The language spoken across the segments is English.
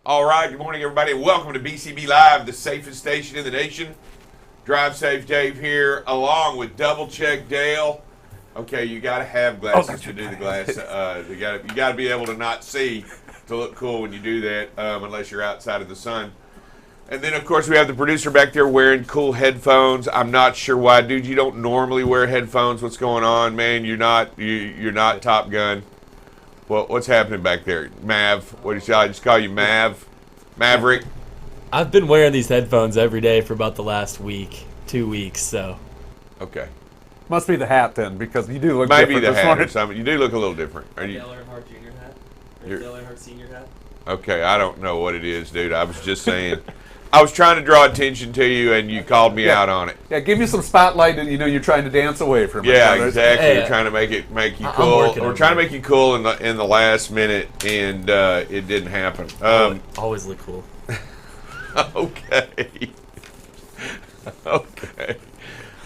All right, good morning, everybody. Welcome to BCB Live, the safest station in the nation. Drive Safe Dave here, along with Double Check Dale. Okay, you got to have glasses to do the glass. You got to be able to not see to look cool when you do that, unless you're outside of the sun. And then, of course, we have the producer back there wearing cool headphones. I'm not sure why, dude. You don't normally wear headphones. What's going on, man? You're not Top Gun. Well, what's happening back there? Mav. What did I just call you, Mav? Maverick? I've been wearing these headphones every day for about the last week, 2 weeks, so. Okay. Must be the hat then, because you do look Might different be the this hat morning. or something. You do look a little different. Are you? Dale Earnhardt Jr. hat? Or Dale Earnhardt Sr. hat? Okay, I don't know what it is, dude. I was just saying. I was trying to draw attention to you, and you called me out on it. Yeah, give you some spotlight, and you're trying to dance away from it. Yeah, exactly. Hey, We're trying to make you cool. We're trying to make you cool in the last minute, and it didn't happen. Always look cool. Okay. Okay.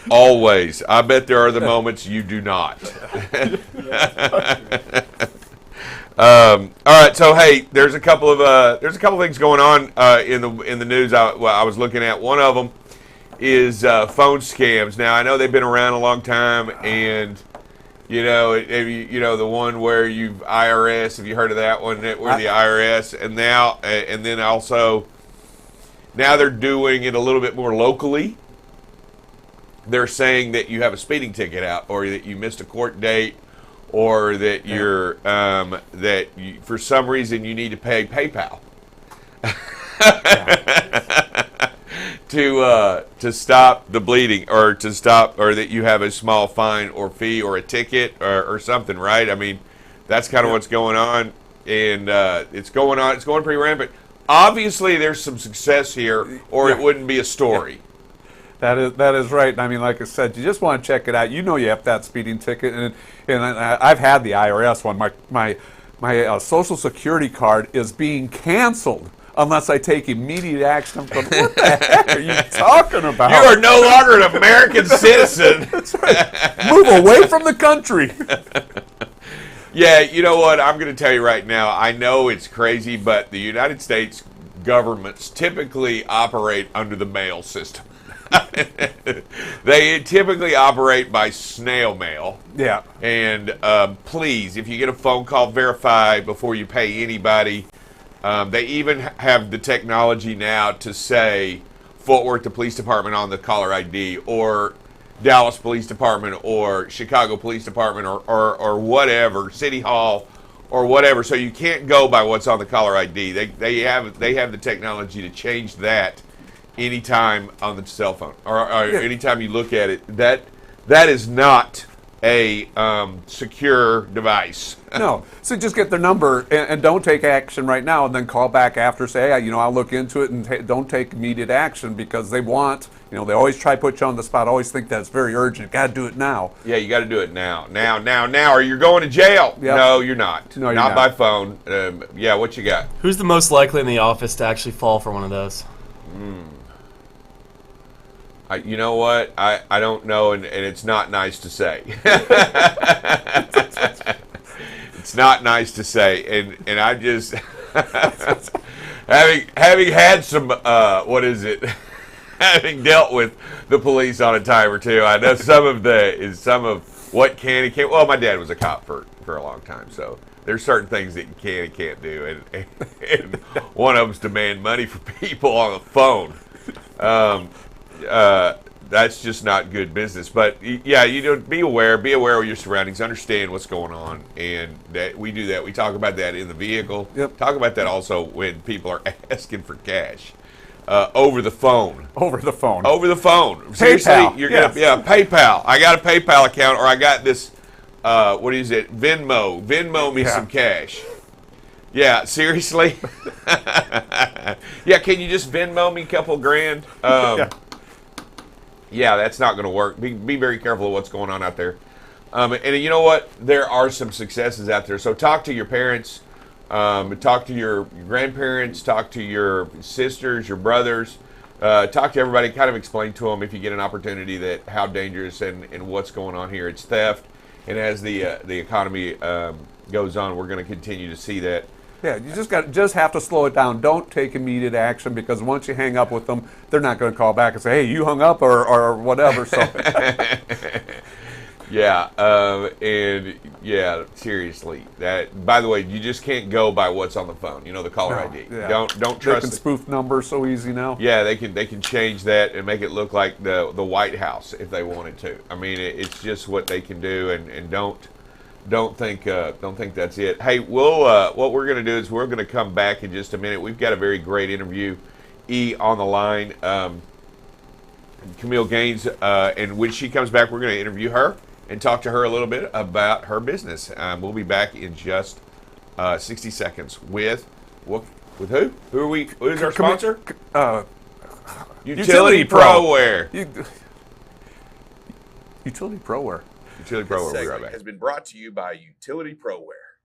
Always. I bet there are the moments you do not. All right. So hey, there's a couple of things going on in the news. I was looking at. One of them is phone scams. Now I know they've been around a long time, and the one where IRS. Have you heard of that one? Where the IRS, and then also now they're doing it a little bit more locally. They're saying that you have a speeding ticket out, or that you missed a court date, or that for some reason you need to pay PayPal to stop the bleeding, or that you have a small fine or fee or a ticket or something, right? I mean, that's kind of what's going on, and it's going pretty rampant. Obviously, there's some success here, or it wouldn't be a story. That is right. I mean, like I said, you just want to check it out. You know you have that speeding ticket, and I've had the IRS one. My Social Security card is being canceled unless I take immediate action. I'm going, what the heck are you talking about? You are no longer an American citizen. That's right. Move away from the country. Yeah, you know what? I'm going to tell you right now. I know it's crazy, but the United States governments typically operate under the mail system. They typically operate by snail mail. Yeah. And please, if you get a phone call, verify before you pay anybody. They even have the technology now to say Fort Worth the Police Department on the caller ID, or Dallas Police Department, or Chicago Police Department, or whatever, City Hall, or whatever. So you can't go by what's on the caller ID. They have the technology to change that anytime on the cell phone, or anytime you look at it. That is not a secure device. No. So just get their number and don't take action right now, and then call back after, say, hey, I'll look into it, and don't take immediate action, because they want, they always try to put you on the spot, always think that it's very urgent. Got to do it now. Yeah, you got to do it now, or you're going to jail. Yep. No, you're not. No, you're not by phone. Yeah, what you got? Who's the most likely in the office to actually fall for one of those? You know what? I don't know, and it's not nice to say. It's not nice to say, and I just having had some having dealt with the police on a time or two, I know some of what can and can't. Well, my dad was a cop for a long time, so there's certain things that you can and can't do, and one of them's demand money for people on the phone. That's just not good business. But yeah, be aware of your surroundings, understand what's going on, and that we do that. We talk about that in the vehicle. Yep. Talk about that also when people are asking for cash over the phone. Over the phone. Seriously, PayPal. You're gonna PayPal. I got a PayPal account, or I got this. What is it? Venmo me some cash. Yeah, seriously. Yeah, can you just Venmo me a couple grand? Yeah, that's not going to work. Be very careful of what's going on out there. And you know what? There are some successes out there. So talk to your parents, talk to your grandparents, talk to your sisters, your brothers, talk to everybody. Kind of explain to them, if you get an opportunity, that how dangerous and what's going on here. It's theft, and as the economy goes on, we're going to continue to see that. Yeah, you just have to slow it down. Don't take immediate action, because once you hang up with them, they're not going to call back and say, "Hey, you hung up," or whatever. So. Yeah, and yeah, seriously. That, by the way, you just can't go by what's on the phone. You know, the caller ID. Yeah. Don't They trust. can spoof numbers so easy now. Yeah, they can change that and make it look like the White House if they wanted to. I mean, it's just what they can do, and don't think that's it. Hey, what we're going to do is we're going to come back in just a minute. We've got a very great interview on the line. Camille Gaines, and when she comes back, we're going to interview her and talk to her a little bit about her business. We'll be back in just 60 seconds with who? Who are we? Who's our sponsor? Utility ProWare. Utility ProWare. Utility ProWare. We'll be right back. Has been brought to you by Utility ProWare.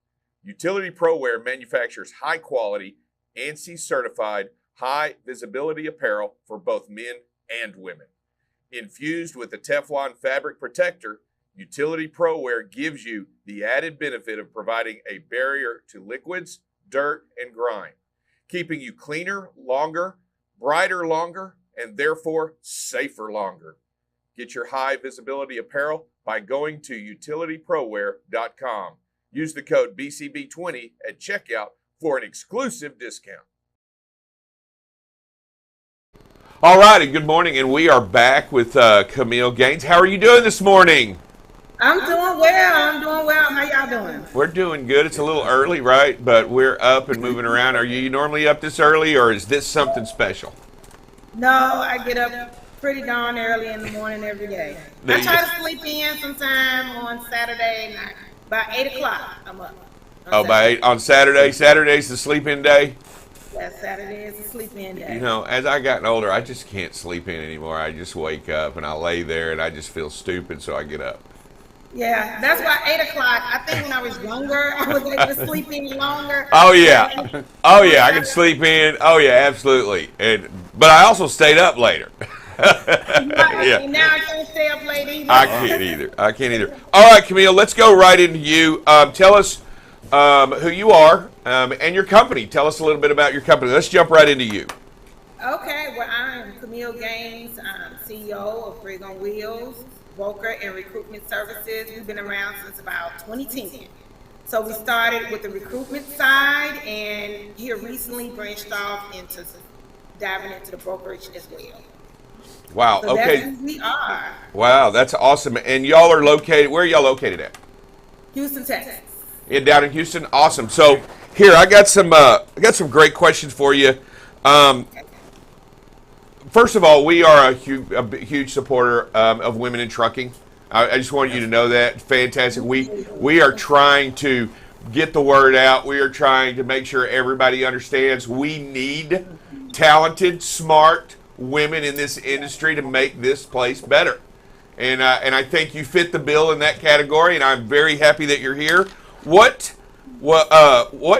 Utility ProWare manufactures high quality, ANSI certified, high visibility apparel for both men and women. Infused with the Teflon fabric protector, Utility ProWare gives you the added benefit of providing a barrier to liquids, dirt, and grime, keeping you cleaner longer, brighter longer, and therefore safer longer. Get your high visibility apparel by going to utilityproware.com. Use the code BCB20 at checkout for an exclusive discount. All righty, good morning, and we are back with Camille Gaines. How are you doing this morning? I'm doing well. How y'all doing? We're doing good. It's a little early, right? But we're up and moving around. Are you normally up this early, or is this something special? No, I get up pretty darn early in the morning every day. I try to sleep in sometime on Saturday night. By 8 o'clock, I'm up. By 8 on Saturday. Saturday's the sleep-in day? Yeah, Saturday is the sleep-in day. You know, as I gotten older, I just can't sleep in anymore. I just wake up and I lay there and I just feel stupid, so I get up. Yeah, that's why 8 o'clock. I think when I was younger, I was able to sleep in longer. Oh yeah, I can sleep in. Oh yeah, absolutely. But I also stayed up later. Yeah. Now I can't stay up late either. I can't either. All right, Camille, let's go right into you. Tell us who you are and your company. Tell us a little bit about your company. Let's jump right into you. Okay, well, I'm Camille Gaines. I'm CEO of Rig on Wheels, broker and recruitment services. We've been around since about 2010. So we started with the recruitment side, and here recently branched off into diving into the brokerage as well. Wow. So okay. That's who we are. Wow, that's awesome. And y'all are located. Where are y'all located at? Houston, Texas. Down in Houston. Awesome. So here, I got some great questions for you. First of all, we are a huge supporter of women in trucking. I just want you to know that. Fantastic. We are trying to get the word out. We are trying to make sure everybody understands we need talented, smart women in this industry to make this place better. And I think you fit the bill in that category, and I'm very happy that you're here. What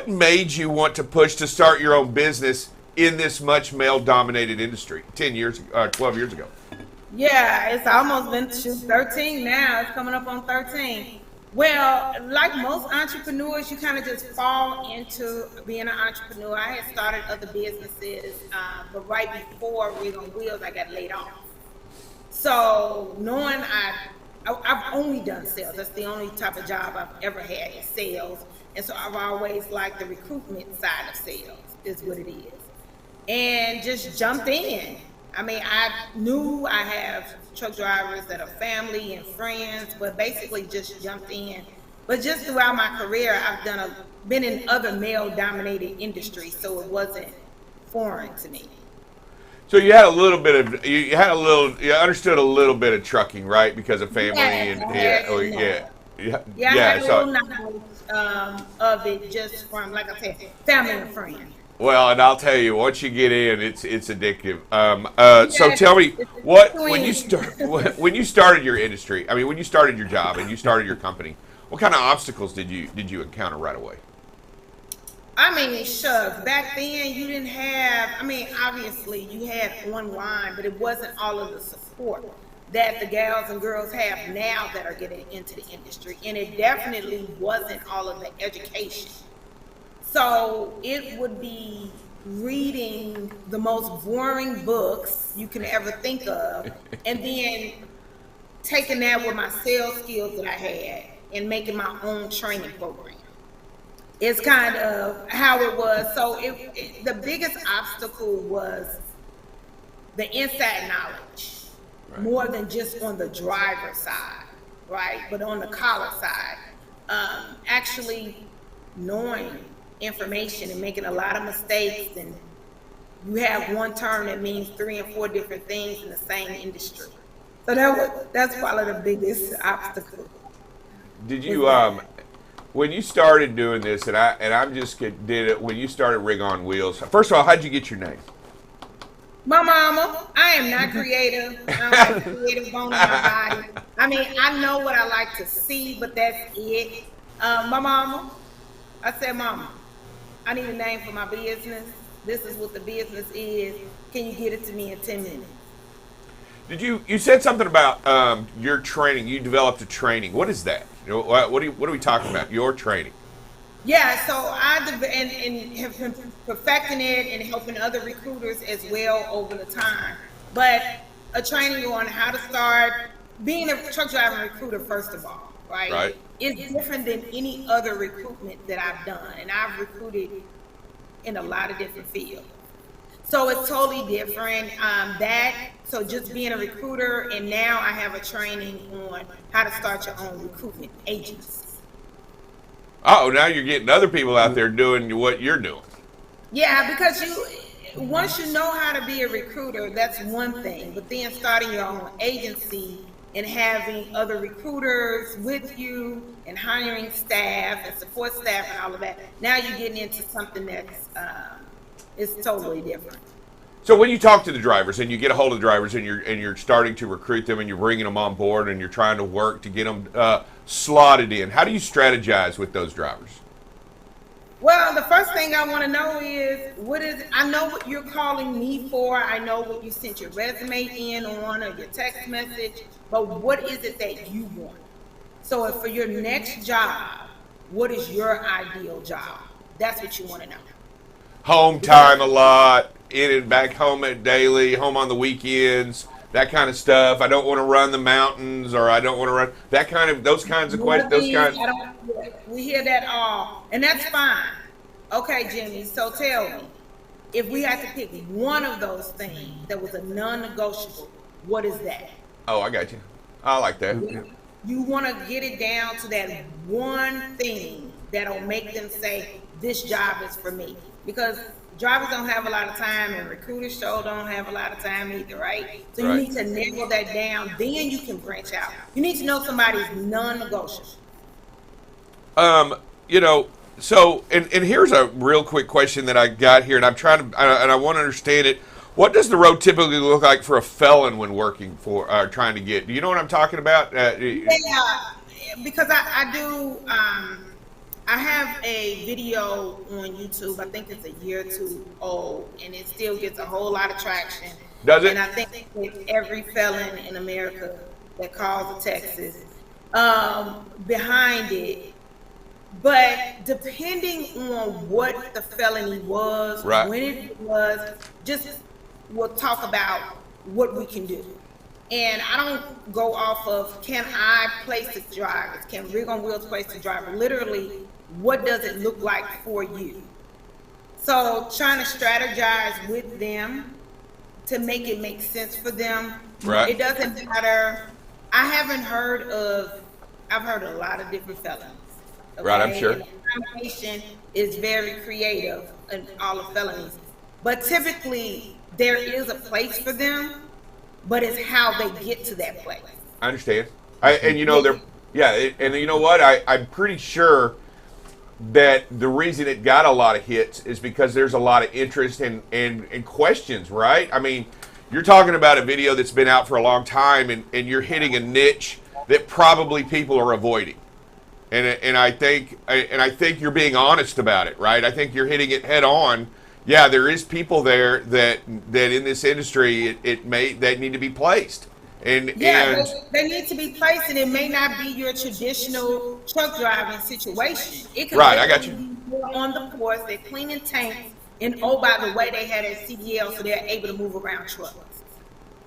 made you want to push to start your own business in this much male-dominated industry 12 years ago? Yeah, it's almost been 13 now. It's coming up on 13. Well, like most entrepreneurs, you kind of just fall into being an entrepreneur. I had started other businesses, but right before Rig on Wheels, I got laid off. So knowing I've only done sales. That's the only type of job I've ever had is sales. And so I've always liked the recruitment side of sales is what it is. And just jumped in. I mean, I knew I have truck drivers that are family and friends, but basically just jumped in. But just throughout my career, I've been in other male-dominated industries, so it wasn't foreign to me. So you had you understood a little bit of trucking, right? Because of family I had a little knowledge of it just from, like I said, family and friends. Well, and I'll tell you, once you get in, it's addictive. So tell me, when you started your industry, I mean, when you started your job and you started your company, what kind of obstacles did you encounter right away? I mean, shucks. Back then, you didn't have. I mean, obviously, you had online, but it wasn't all of the support that the gals and girls have now that are getting into the industry, and it definitely wasn't all of the education. So it would be reading the most boring books you can ever think of, and then taking that with my sales skills that I had and making my own training program. It's kind of how it was. So the biggest obstacle was the inside knowledge, more than just on the driver's side, right? But on the collar side, actually knowing information and making a lot of mistakes, and you have one term that means 3 and 4 different things in the same industry. So that's probably the biggest obstacle. Did you when you started doing this, and I'm just did it when you started Rig on Wheels? First of all, how'd you get your name? My mama. I am not creative. I'm not creative bone in my body. I mean, I know what I like to see, but that's it. My mama. I said, Mama, I need a name for my business. This is what the business is. Can you get it to me in 10 minutes? Did you said something about your training? You developed a training. What is that? You know, what are we talking about? Your training? Yeah, so and have been perfecting it and helping other recruiters as well over the time. But a training on how to start being a truck driving recruiter, first of all, right? Right. It's different than any other recruitment that I've done, and I've recruited in a lot of different fields. So it's totally different. So just being a recruiter, and now I have a training on how to start your own recruitment agency. Oh, now you're getting other people out there doing what you're doing. Yeah, because once you know how to be a recruiter, that's one thing. But then starting your own agency and having other recruiters with you and hiring staff and support staff and all of that, now you're getting into something that's is totally different. So when you talk to the drivers and you get a hold of the drivers and you're starting to recruit them and you're bringing them on board and you're trying to work to get them slotted in, how do you strategize with those drivers? Well, the first thing I want to know is I know what you're calling me for. I know what you sent your resume in on or your text message, but what is it that you want? So if for your next job, what is your ideal job? That's what you want to know. Home time a lot, in and back home at daily, home on the weekends, that kind of stuff. I don't want to run the mountains, or I don't want to run those kinds of questions. We hear that all, and that's fine. Okay, Jimmy. So tell me, if we had to pick one of those things that was a non-negotiable, what is that? Oh, I got you. I like that. You want to get it down to that one thing that'll make them say, this job is for me. Because drivers don't have a lot of time, and recruiters sure don't have a lot of time either, right? So you need to narrow that down, then you can branch out. You need to know somebody's non-negotiable. So here's a real quick question that I got here, and I'm trying to, and I want to understand it. What does the road typically look like for a felon when working for, trying to get? Do you know what I'm talking about? Yeah, because I do. I have a video on YouTube. I think it's a year or two old, and it still gets a whole lot of traction. Does it? And I think with every felon in America that calls to Texas behind it. But depending on what the felony was, when it was, we'll talk about what we can do. And I don't go off of, can I place the drivers? Can Rig on Wheels place the driver? Literally, what does it look like for you? So trying to strategize with them to make it make sense for them. Right. It doesn't matter. I've heard a lot of different felonies. Okay? Right, I'm sure. And the combination is very creative in all the felonies. But typically, there is a place for them, but it's how they get to that place. I understand. And you know what? I'm pretty sure that the reason it got a lot of hits is because there's a lot of interest and questions, right? I mean, you're talking about a video that's been out for a long time, and you're hitting a niche that probably people are avoiding. And I think you're being honest about it, right? I think you're hitting it head on. Yeah, there is people there that in this industry that need to be placed. They need to be placed, and it may not be your traditional truck driving situation. It could I got you. be They're on the force, they're cleaning tanks, and oh, by the way, they had a CDL, so they're able to move around trucks.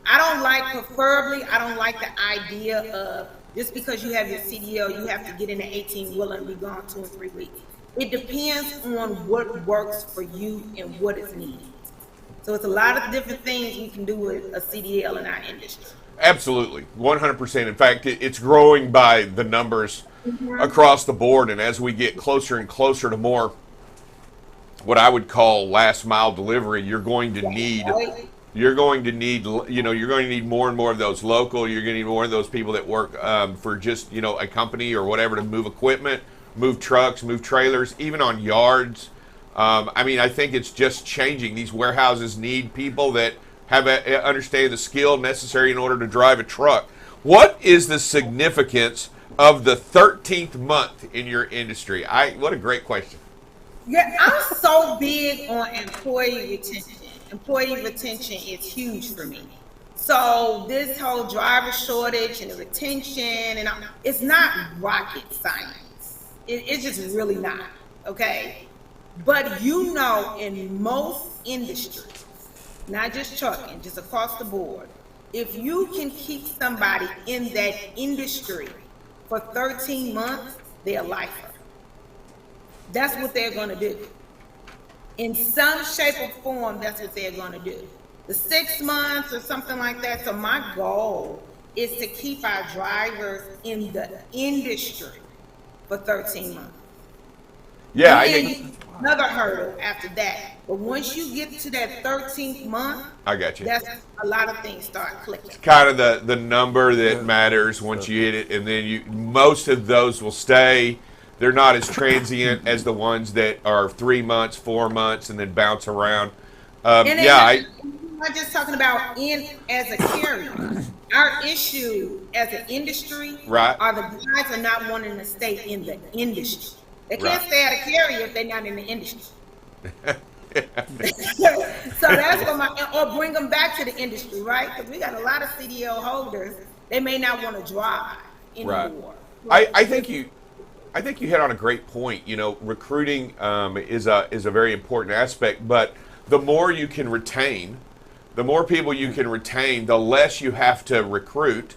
Preferably, I don't like the idea of just because you have your CDL, you have to get in the 18-wheeler and be gone 2 or 3 weeks. It depends on what works for you and what is needed. So it's a lot of different things we can do with a CDL in our industry. Absolutely, 100%. In fact, it's growing by the numbers across the board, and as we get closer and closer to more what I would call last mile delivery, you're going to need more and more of those local. You're going to need more of those people that work for just a company or whatever to move equipment, move trucks, move trailers, even on yards. I think it's just changing. These warehouses need people that have understand the skill necessary in order to drive a truck. What is the significance of the 13th month in your industry? What a great question. Yeah, I'm so big on employee retention. Employee retention is huge for me. So this whole driver shortage and the retention, it's not rocket science. It's just really not, okay? But in most industries, not just trucking, just across the board, if you can keep somebody in that industry for 13 months, they're a lifer. That's what they're going to do. In some shape or form, that's what they're going to do. The 6 months or something like that. So my goal is to keep our drivers in the industry for 13 months. Yeah, I think another hurdle after that. But once you get to that 13th month, I got you. That's a lot of things start clicking. It's kind of the number that matters once you hit it, and then most of those will stay. They're not as transient as the ones that are 3 months, 4 months, and then bounce around. I'm not just talking about as a carrier. Our issue as an industry are the guys are not wanting to stay in the industry. They can't stay at a carrier if they're not in the industry. So that's what or bring them back to the industry, right? Because we got a lot of CDL holders. They may not want to drive anymore. Right. I think you hit on a great point. Recruiting is a very important aspect, but the more you can retain, the more people you can retain, the less you have to recruit,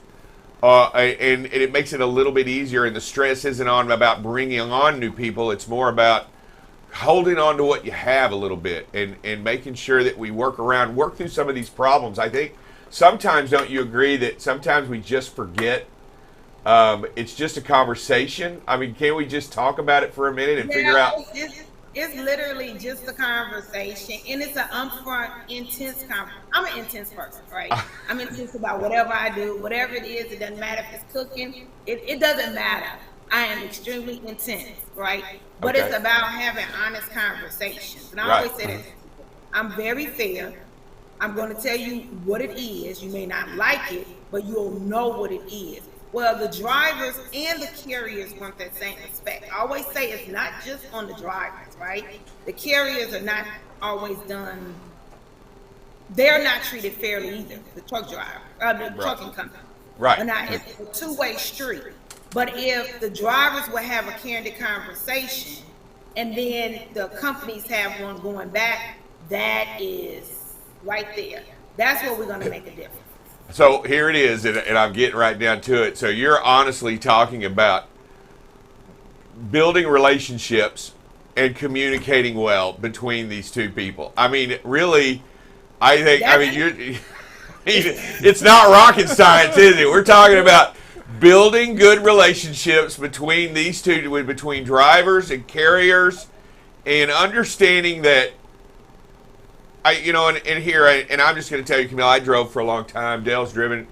and it makes it a little bit easier. And the stress isn't about bringing on new people; it's more about holding on to what you have a little bit and making sure that we work through some of these problems. I think sometimes, don't you agree that sometimes we just forget? It's just a conversation. Can't we just talk about it for a minute and figure out? It's literally just a conversation, and it's an upfront, intense conversation. I'm an intense person, right? I'm intense about whatever I do, whatever it is. It doesn't matter if it's cooking. It doesn't matter. I am extremely intense, right? But it's about having honest conversations. And I always say this, I'm very fair. I'm going to tell you what it is. You may not like it, but you'll know what it is. Well, the drivers and the carriers want that same respect. I always say it's not just on the drivers, right? The carriers are not always done. They're not treated fairly either. The truck driver, the trucking company. Right. And it's a two-way street. But if the drivers will have a candid conversation and then the companies have one going back, that is right there. That's where we're going to make a difference. So here it is, and I'm getting right down to it. So you're honestly talking about building relationships and communicating well between these two people. Really, I think, it's not rocket science, is it? We're talking about building good relationships between these two, between drivers and carriers, and understanding that and I'm just going to tell you, Camille, I drove for a long time. Dale's driven.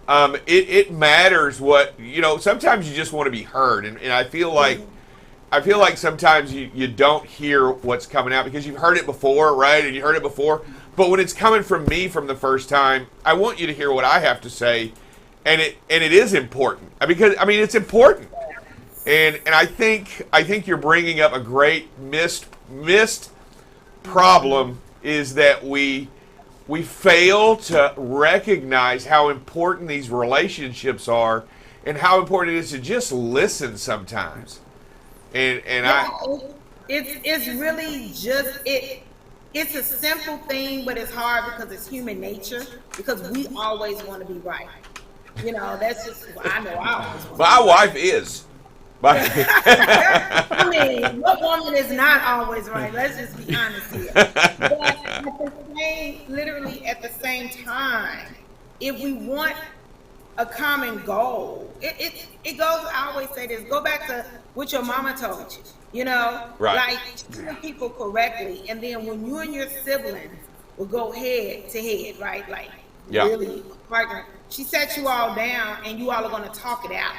It matters what, sometimes you just want to be heard. And I feel like sometimes you don't hear what's coming out because you've heard it before, right? And you heard it before. But when it's coming from me from the first time, I want you to hear what I have to say. And it is important because, it's important. And I think you're bringing up a great missed problem is that we fail to recognize how important these relationships are and how important it is to just listen sometimes. And It's really just it. It's a simple thing, but it's hard because it's human nature. Because we always want to be right. You know, that's just I know I always want. My wife is. I mean, what woman is not always right? Let's just be honest here. But literally at the same time, if we want a common goal, it goes. I always say this. Go back to what your mama told you. You know, right. Like treating people correctly, and then when you and your siblings will go head to head, right? Like really, partner. She set you all down, and you all are going to talk it out.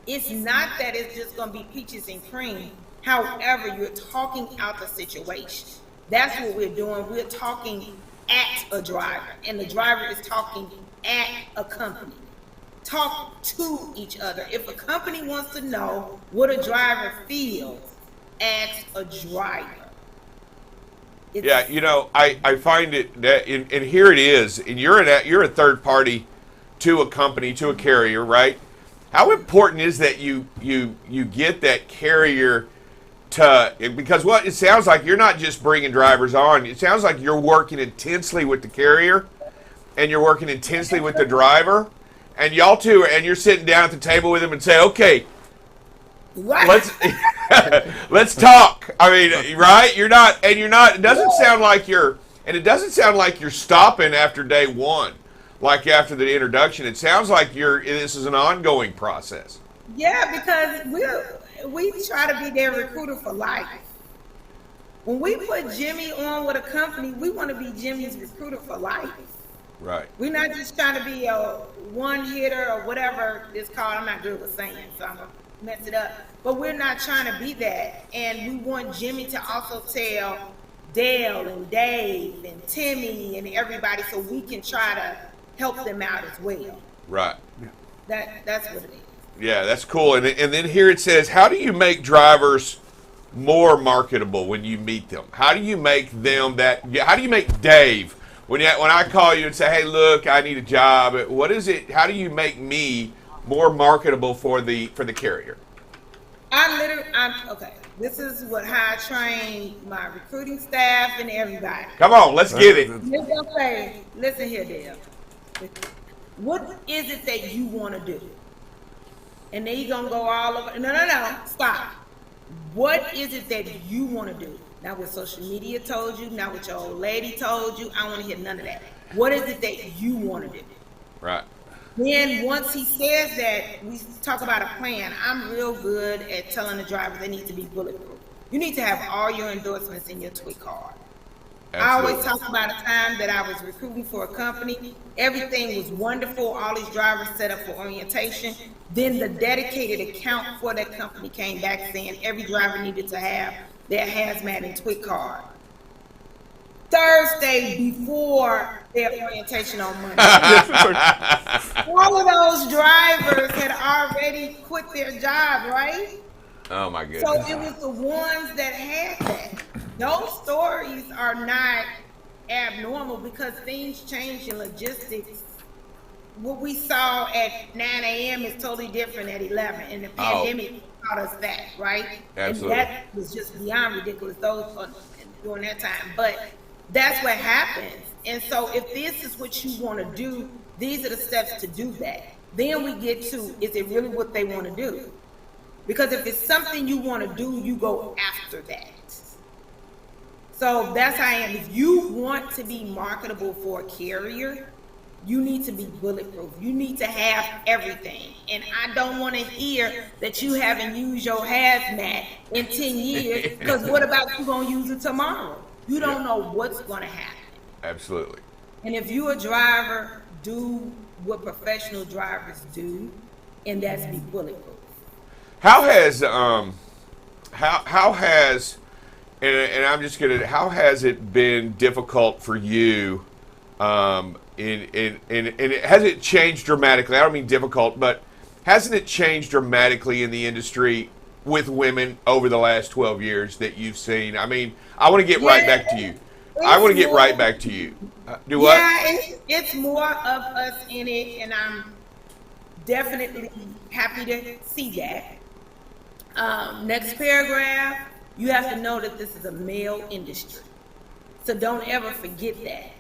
It's not that it's just going to be peaches and cream. However, you're talking out the situation. That's what we're doing. We're talking at a driver, and the driver is talking at a company. Talk to each other. If a company wants to know what a driver feels, ask a driver. Yeah, you know, I find it that, and here it is, and you're a third party to a company, to a carrier, right? How important is that you get that carrier to, because what it sounds like, you're not just bringing drivers on. It sounds like you're working intensely with the carrier, and you're working intensely with the driver, and y'all two, and you're sitting down at the table with them and say, okay, let's talk. I mean, right? You're not. It doesn't sound like you're stopping after day one. Like after the introduction, it sounds like this is an ongoing process. Yeah, because we try to be their recruiter for life. When we put Jimmy on with a company, we want to be Jimmy's recruiter for life. Right. We're not just trying to be a one hitter or whatever it's called. I'm not good with saying, so I'm gonna mess it up. But we're not trying to be that, and we want Jimmy to also tell Dale and Dave and Timmy and everybody, so we can try to help them out as well. Right. That's what it is. Yeah, that's cool. And then here it says, how do you make drivers more marketable when you meet them? How do you make them how do you make Dave, when I call you and say, hey, look, I need a job, what is it, how do you make me more marketable for the carrier? Okay. This is how I train my recruiting staff and everybody. Come on, let's get it. Listen here, Dale. What is it that you want to do? And then you're going to go all over. No, stop. What is it that you want to do? Not what social media told you, not what your old lady told you. I don't want to hear none of that. What is it that you want to do? Right. Then once he says that, we talk about a plan. I'm real good at telling the driver they need to be bulletproof. You need to have all your endorsements in your tweet card. Absolutely. I always talk about a time that I was recruiting for a company. Everything was wonderful. All these drivers set up for orientation. Then the dedicated account for that company came back saying every driver needed to have their hazmat and tweet card Thursday before their orientation on Monday. All of those drivers had already quit their job, right? Oh my goodness. So it was the ones that had that. Those stories are not abnormal because things change in logistics. What we saw at 9 a.m. is totally different at 11, and the pandemic taught us that, right? Absolutely. And that was just beyond ridiculous during that time. But that's what happens. And so if this is what you want to do, these are the steps to do that. Then we get to, is it really what they want to do? Because if it's something you want to do, you go after that. So that's how I am. If you want to be marketable for a carrier, you need to be bulletproof. You need to have everything. And I don't want to hear that you haven't used your hazmat in 10 years, because what about you going to use it tomorrow? You don't know what's going to happen. Absolutely. And if you're a driver, do what professional drivers do, and that's be bulletproof. How has how has it been difficult for you? And has it changed dramatically? I don't mean difficult, but hasn't it changed dramatically in the industry with women over the last 12 years that you've seen? I mean, I want to get right back to you. Do what? Yeah, it's more of us in it, and I'm definitely happy to see that. Next paragraph, you have to know that this is a male industry. So don't ever forget that.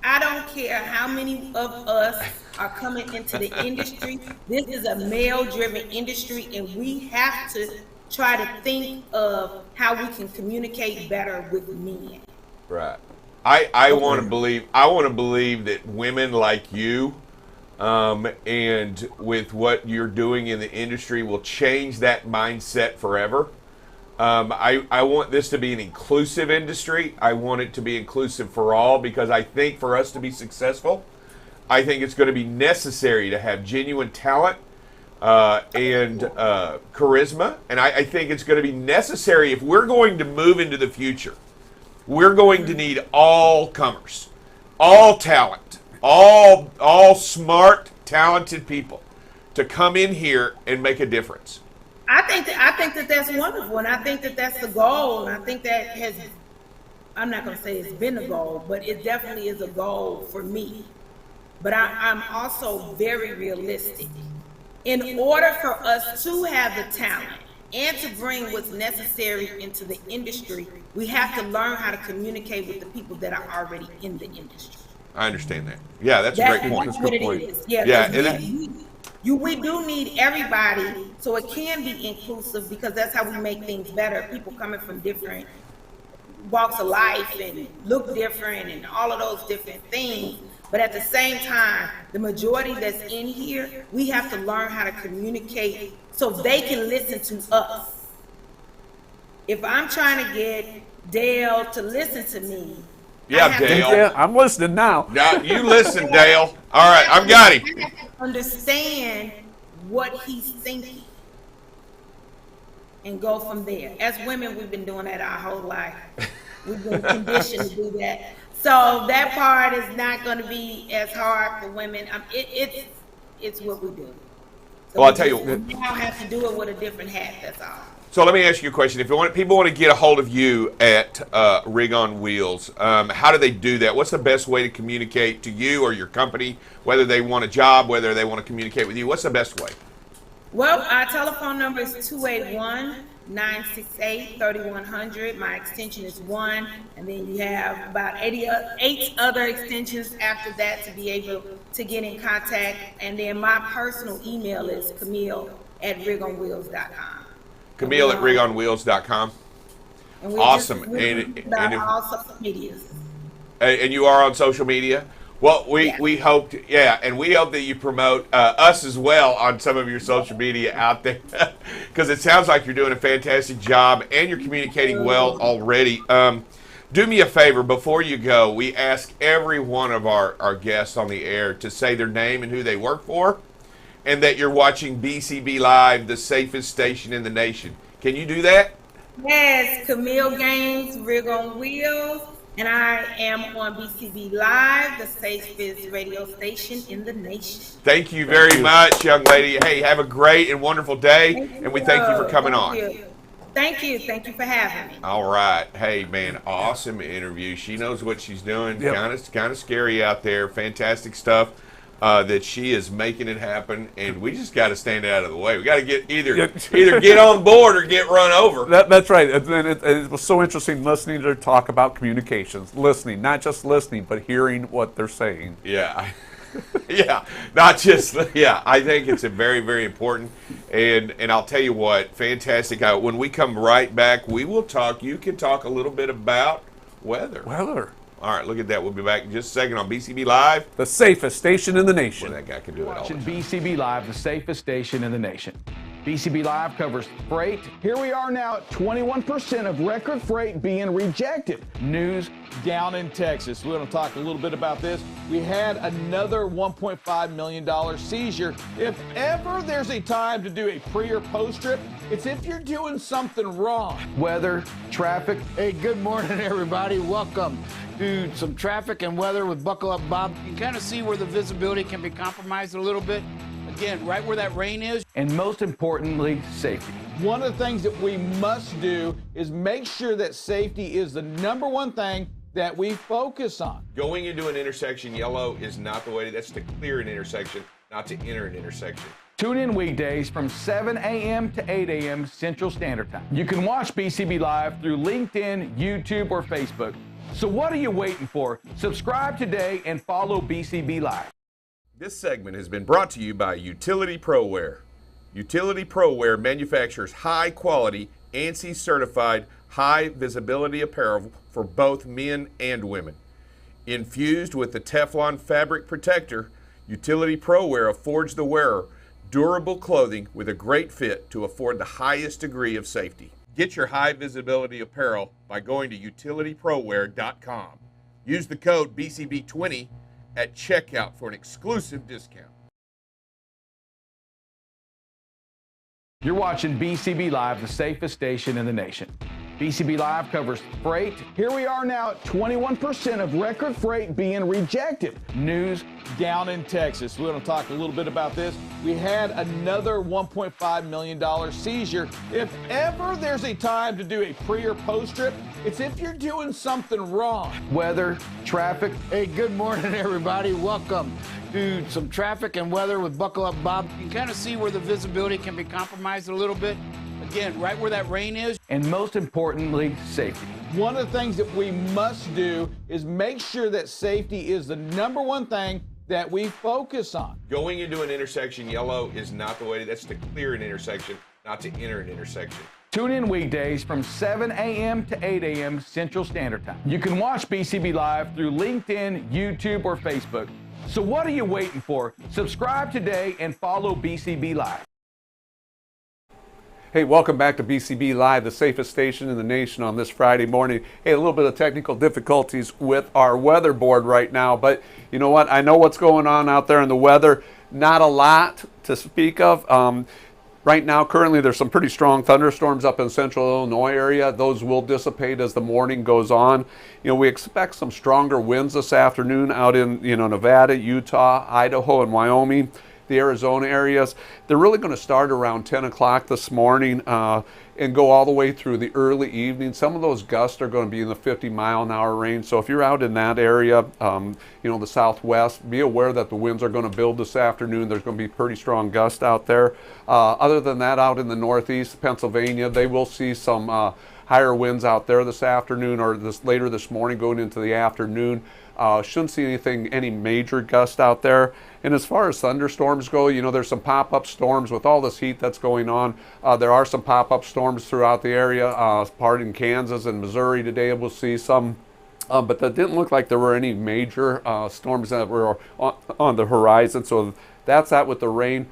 I don't care how many of us are coming into the industry. This is a male-driven industry, and we have to try to think of how we can communicate better with men. Right. I want to believe that women like you, and with what you're doing in the industry, will change that mindset forever. I want this to be an inclusive industry. I want it to be inclusive for all, because I think for us to be successful, I think it's going to be necessary to have genuine talent and charisma. And I think it's going to be necessary if we're going to move into the future. We're going to need all comers, all talent, all smart, talented people to come in here and make a difference. I think that that's wonderful, and I think that that's the goal, and I think that has, I'm not going to say it's been a goal, but it definitely is a goal for me. But I'm also very realistic. In order for us to have the talent and to bring what's necessary into the industry, we have to learn how to communicate with the people that are already in the industry. I understand that. Yeah, that's a great point. That's what it is. Yeah, we do need everybody, so it can be inclusive, because that's how we make things better. People coming from different walks of life and look different and all of those different things. But at the same time, the majority that's in here, we have to learn how to communicate so they can listen to us. If I'm trying to get Dale to listen to me, yeah, Dale. Yeah, I'm listening now. Now, you listen, Dale. All right, I've got him. I have to understand what he's thinking and go from there. As women, we've been doing that our whole life. We've been conditioned to do that. So that part is not going to be as hard for women. It's what we do. So Well, I'll tell you. we now have to do it with a different hat. That's all. So let me ask you a question. If people want to get a hold of you at Rig on Wheels, how do they do that? What's the best way to communicate to you or your company, whether they want a job, whether they want to communicate with you? What's the best way? Well, our telephone number is 281-968-3100. My extension is 1, and then you have about 8 other extensions after that to be able to get in contact. And then my personal email is Camille@rigonwheels.com. Camille at rigonwheels.com. And Awesome. And all social medias. And you are on social media? Well, we hope that you promote us as well on some of your social media out there, because it sounds like you're doing a fantastic job and you're communicating well already. Do me a favor before you go. We ask every one of our guests on the air to say their name and who they work for, and that you're watching BCB Live, the safest station in the nation. Can you do that? Yes, Camille Gaines, Rig on Wheels, and I am on BCB Live, the safest radio station in the nation. Thank you very much, young lady. Hey, have a great and wonderful day, and we thank you for coming on. Thank you for having me. All right. Hey, man, awesome interview. She knows what she's doing. Yep. Kind of scary out there. Fantastic stuff. That she is making it happen, and we just got to stand out of the way. We got to get either get on board or get run over. That's right. It was so interesting listening to her talk about communications, listening, not just listening, but hearing what they're saying. Yeah, yeah, not just I think it's a very, very important, and I'll tell you what, fantastic. When we come right back, we will talk. You can talk a little bit about weather. All right, look at that. We'll be back in just a second on BCB Live. The safest station in the nation. Well, that guy can do it all. Watching BCB Live, the safest station in the nation. BCB Live covers freight. Here we are now at 21% of record freight being rejected. News down in Texas. We're going to talk a little bit about this. We had another $1.5 million seizure. If ever there's a time to do a pre or post trip, it's if you're doing something wrong. Weather, traffic. Hey, good morning, everybody. Welcome to some traffic and weather with Buckle Up Bob. You can kind of see where the visibility can be compromised a little bit. Again, right where that rain is. And most importantly, safety. One of the things that we must do is make sure that safety is the number one thing that we focus on. Going into an intersection, yellow is not the way. That's to clear an intersection, not to enter an intersection. Tune in weekdays from 7 a.m. to 8 a.m. Central Standard Time. You can watch BCB Live through LinkedIn, YouTube, or Facebook. So what are you waiting for? Subscribe today and follow BCB Live. This segment has been brought to you by Utility ProWear. Utility ProWear manufactures high-quality, ANSI-certified, high-visibility apparel for both men and women. Infused with the Teflon fabric protector, Utility ProWear affords the wearer durable clothing with a great fit to afford the highest degree of safety. Get your high-visibility apparel by going to utilityproware.com. Use the code BCB20 at checkout for an exclusive discount. You're watching BCB Live, the safest station in the nation. BCB Live covers freight. Here we are now at 21% of record freight being rejected. News down in Texas. We're going to talk a little bit about this. We had another $1.5 million seizure. If ever there's a time to do a pre or post trip, it's if you're doing something wrong. Weather, traffic. Hey, good morning, everybody. Welcome to some traffic and weather with Buckle Up Bob. You can kind of see where the visibility can be compromised a little bit. Again, right where that rain is. And most importantly, safety. One of the things that we must do is make sure that safety is the number one thing that we focus on. Going into an intersection yellow is not the way. That's to clear an intersection, not to enter an intersection. Tune in weekdays from 7 a.m. to 8 a.m. Central Standard Time. You can watch BCB Live through LinkedIn, YouTube, or Facebook. So what are you waiting for? Subscribe today and follow BCB Live. Hey, welcome back to BCB Live, the safest station in the nation on this Friday morning. Hey, a little bit of technical difficulties with our weather board right now, but you know what? I know what's going on out there in the weather. Not a lot to speak of. Right now, currently, there's some pretty strong thunderstorms up in central Illinois area. Those will dissipate as the morning goes on. You know, we expect some stronger winds this afternoon out in, Nevada, Utah, Idaho, and Wyoming. The Arizona areas. They're really going to start around 10 o'clock this morning and go all the way through the early evening. Some of those gusts are going to be in the 50-mile-an-hour range. So if you're out in that area, the southwest, be aware that the winds are going to build this afternoon. There's going to be pretty strong gusts out there. Other than that, out in the northeast, Pennsylvania, they will see some higher winds out there this afternoon or later this morning going into the afternoon. Shouldn't see any major gust out there. And as far as thunderstorms go, there's some pop-up storms with all this heat that's going on. There are some pop-up storms throughout the area, part in Kansas and Missouri today. We'll see some, but that didn't look like there were any major storms that were on the horizon. So that's that with the rain.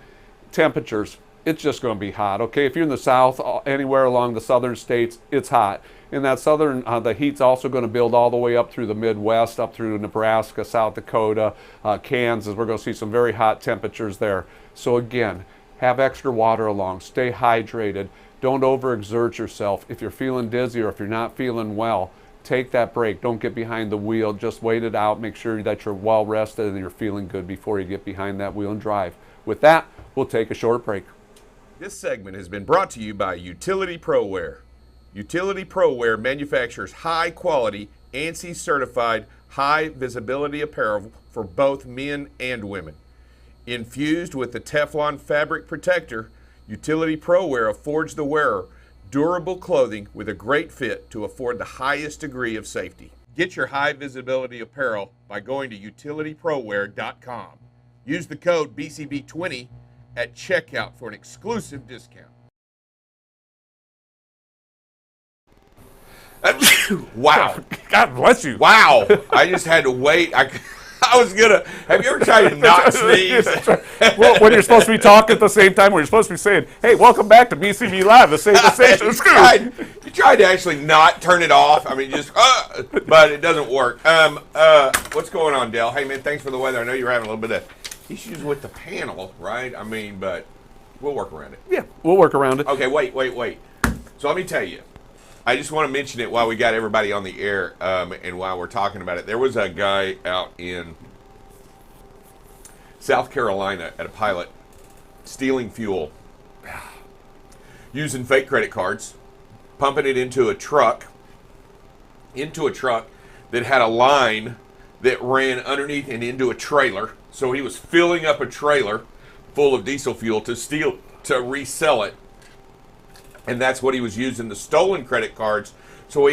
Temperatures, it's just going to be hot. Okay, if you're in the south, anywhere along the southern states, it's hot. In that southern, the heat's also going to build all the way up through the Midwest, up through Nebraska, South Dakota, Kansas. We're going to see some very hot temperatures there. So again, have extra water along. Stay hydrated. Don't overexert yourself. If you're feeling dizzy or if you're not feeling well, take that break. Don't get behind the wheel. Just wait it out. Make sure that you're well rested and you're feeling good before you get behind that wheel and drive. With that, we'll take a short break. This segment has been brought to you by Utility ProWear. Utility ProWear manufactures high-quality, ANSI-certified, high-visibility apparel for both men and women. Infused with the Teflon fabric protector, Utility ProWear affords the wearer durable clothing with a great fit to afford the highest degree of safety. Get your high-visibility apparel by going to utilityproware.com. Use the code BCB20 at checkout for an exclusive discount. Wow. God bless you. Wow. I just had to wait. I was going to. Have you ever tried to not sneeze? Well, when you're supposed to be talking at the same time, when you're supposed to be saying, hey, welcome back to BCB Live, the safest station. You tried to actually not turn it off. I mean, just, but it doesn't work. What's going on, Dale? Hey, man, thanks for the weather. I know you're having a little bit of issues with the panel, right? I mean, but we'll work around it. Yeah, we'll work around it. Okay, wait. So let me tell you. I just want to mention it while we got everybody on the air and while we're talking about it. There was a guy out in South Carolina at a pilot stealing fuel, using fake credit cards, pumping it into a truck that had a line that ran underneath and into a trailer. So he was filling up a trailer, full of diesel fuel to resell it. And that's what he was using, the stolen credit cards. So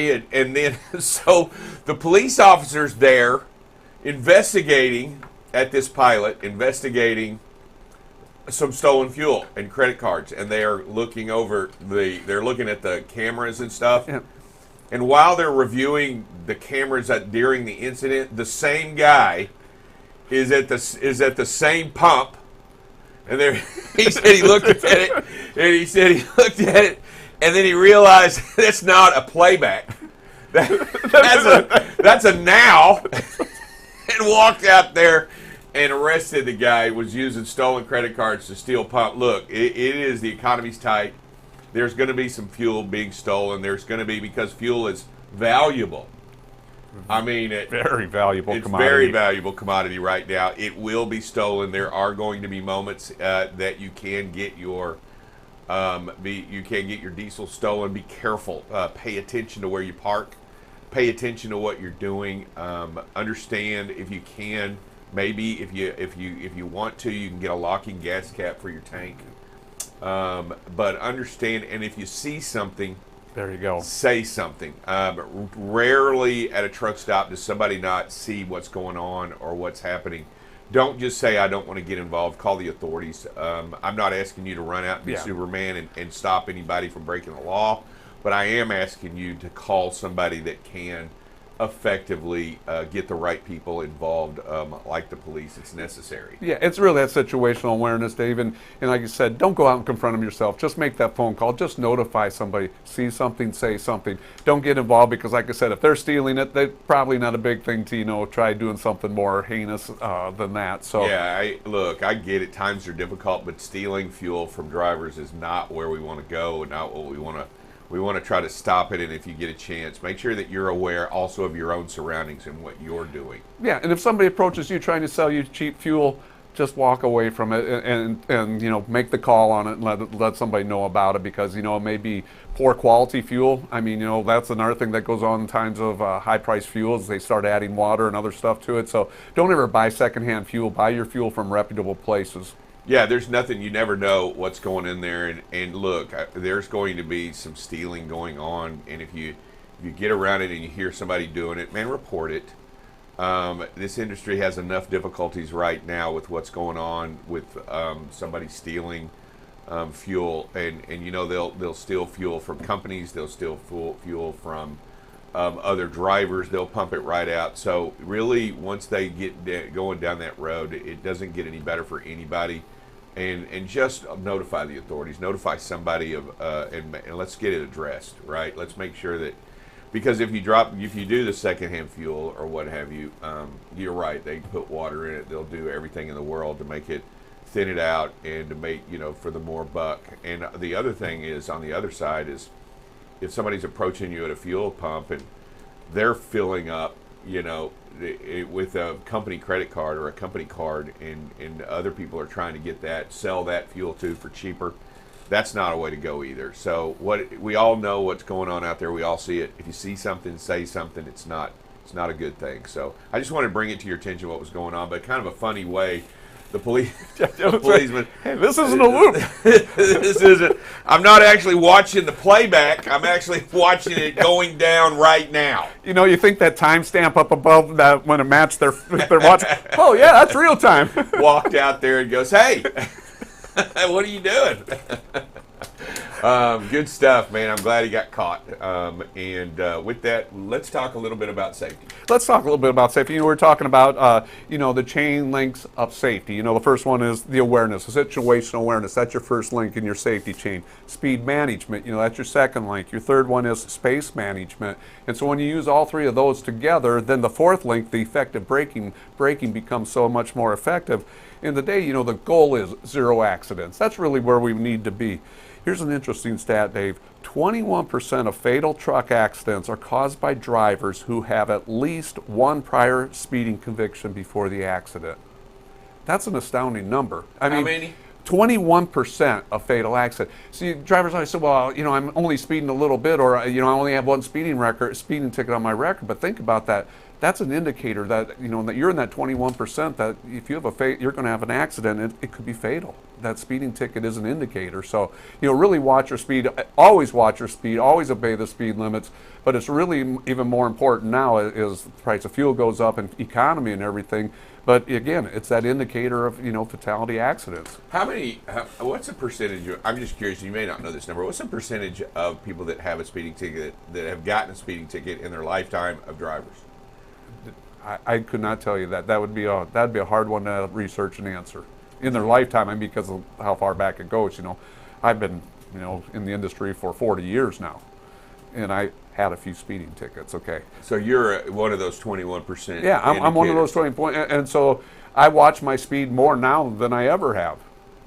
so the police officers there investigating some stolen fuel and credit cards, and they are looking over they're looking at the cameras and stuff. Yeah. And while they're reviewing the cameras during the incident, the same guy is at the same pump, and he said he looked at it, and then he realized that's not a playback. That's a now, and walked out there and arrested the guy who was using stolen credit cards to steal pump. Look, it is, the economy's tight. There's going to be some fuel being stolen. There's going to be, because fuel is valuable. I mean, very valuable it's commodity. Very valuable commodity right now. It will be stolen. There are going to be moments that you can get your diesel stolen. Be careful. Pay attention to where you park. Pay attention to what you're doing. Understand, if you can, maybe if you want to, you can get a locking gas cap for your tank. But understand, and if you see something, there you go, say something. Rarely at a truck stop does somebody not see what's going on or what's happening. Don't just say, I don't want to get involved. Call the authorities. I'm not asking you to run out and be Superman and stop anybody from breaking the law, but I am asking you to call somebody that can effectively get the right people involved, like the police. It's necessary. Yeah, it's really that situational awareness, Dave. And like you said, don't go out and confront them yourself. Just make that phone call. Just notify somebody. See something, say something. Don't get involved, because, like I said, if they're stealing it, they're probably not a big thing to, try doing something more heinous than that. So yeah, I get it. Times are difficult, but stealing fuel from drivers is not where we want to go, and not what we want to. We want to try to stop it, and if you get a chance, make sure that you're aware also of your own surroundings and what you're doing. Yeah, and if somebody approaches you trying to sell you cheap fuel, just walk away from it and make the call on it and let somebody know about it, because it may be poor quality fuel. I mean, that's another thing that goes on in times of high price fuels. They start adding water and other stuff to it. So don't ever buy secondhand fuel. Buy your fuel from reputable places. Yeah, there's nothing, you never know what's going in there, and look, there's going to be some stealing going on, and if you get around it and you hear somebody doing it, man, report it. This industry has enough difficulties right now with what's going on with somebody stealing fuel, and they'll steal fuel from companies, they'll steal fuel from other drivers, they'll pump it right out. So really, once they get going down that road, it doesn't get any better for anybody. And just notify the authorities, notify somebody and let's get it addressed, right? Let's make sure that, because if you do the secondhand fuel or what have you, you're right. They put water in it. They'll do everything in the world to make it, thin it out, and to make for the more buck. And the other thing is, on the other side is, if somebody's approaching you at a fuel pump and they're filling up, with a company credit card or a company card, and other people are trying to sell that fuel for cheaper, that's not a way to go either. So we all know what's going on out there. We all see it. If you see something, say something. It's not a good thing. So I just wanted to bring it to your attention what was going on, but kind of a funny way. The policeman. Hey, this isn't a loop. This isn't. I'm not actually watching the playback. I'm actually watching it going down right now. You think that timestamp up above that when it matched their watching? Oh yeah, that's real time. Walked out there and goes, "Hey, what are you doing?" Good stuff, man. I'm glad he got caught. And with that, let's talk a little bit about safety. Let's talk a little bit about safety. We're talking about, the chain links of safety. The first one is the awareness, the situational awareness. That's your first link in your safety chain. Speed management, that's your second link. Your third one is space management. And so when you use all three of those together, then the fourth link, the effective braking becomes so much more effective. In the day, the goal is 0 accidents. That's really where we need to be. Here's an interesting stat, Dave. 21% of fatal truck accidents are caused by drivers who have at least one prior speeding conviction before the accident. That's an astounding number. How many? 21% of fatal accident. See, drivers always say, well, you know, I'm only speeding a little bit, or, you know, I only have one speeding ticket on my record. But think about that. That's an indicator that, you know, that you're in that 21%, that if you have you're going to have an accident, it could be fatal. That speeding ticket is an indicator. So, you know, really watch your speed, always watch your speed, always obey the speed limits. But it's really even more important now is the price of fuel goes up and economy and everything. But again, it's that indicator of, you know, fatality accidents. What's the percentage I'm just curious, you may not know this number, what's the percentage of people that have a speeding ticket, that have gotten a speeding ticket in their lifetime of drivers? I could not tell you that. That'd be a hard one to research and answer. In their lifetime, and because of how far back it goes, you know, I've been, you know, in the industry for 40 years now, and I had a few speeding tickets. Okay. So you're one of those 21%. Yeah, I'm one of those 20 and so I watch my speed more now than I ever have.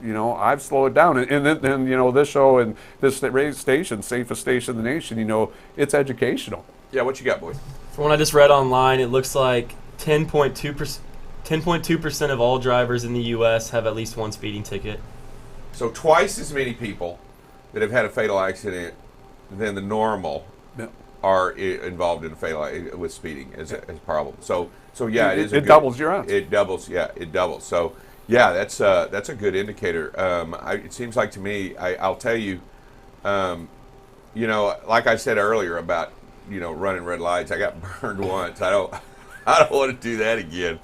You know, I've slowed down, and then you know, this show and this station, safest station in the nation, you know, it's educational. Yeah, what you got, boy? From what I just read online, it looks like 10.2% of all drivers in the U.S. have at least one speeding ticket. So twice as many people that have had a fatal accident than the normal are involved in a fatal with speeding as a problem. So yeah, it doubles your odds. It doubles, yeah, it doubles. So yeah, that's a good indicator. It seems like to me, I'll tell you, you know, like I said earlier about, you know, running red lights. I got burned once. I don't want to do that again.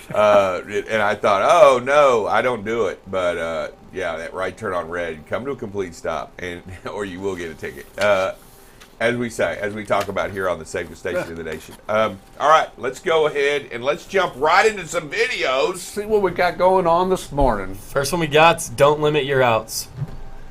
And I thought, oh no, I don't do it. But yeah, that right turn on red, come to a complete stop, and or you will get a ticket. As we talk about here on the safest station in the nation. All right, let's go ahead and let's jump right into some videos. See what we got going on this morning. First one we got's don't limit your outs.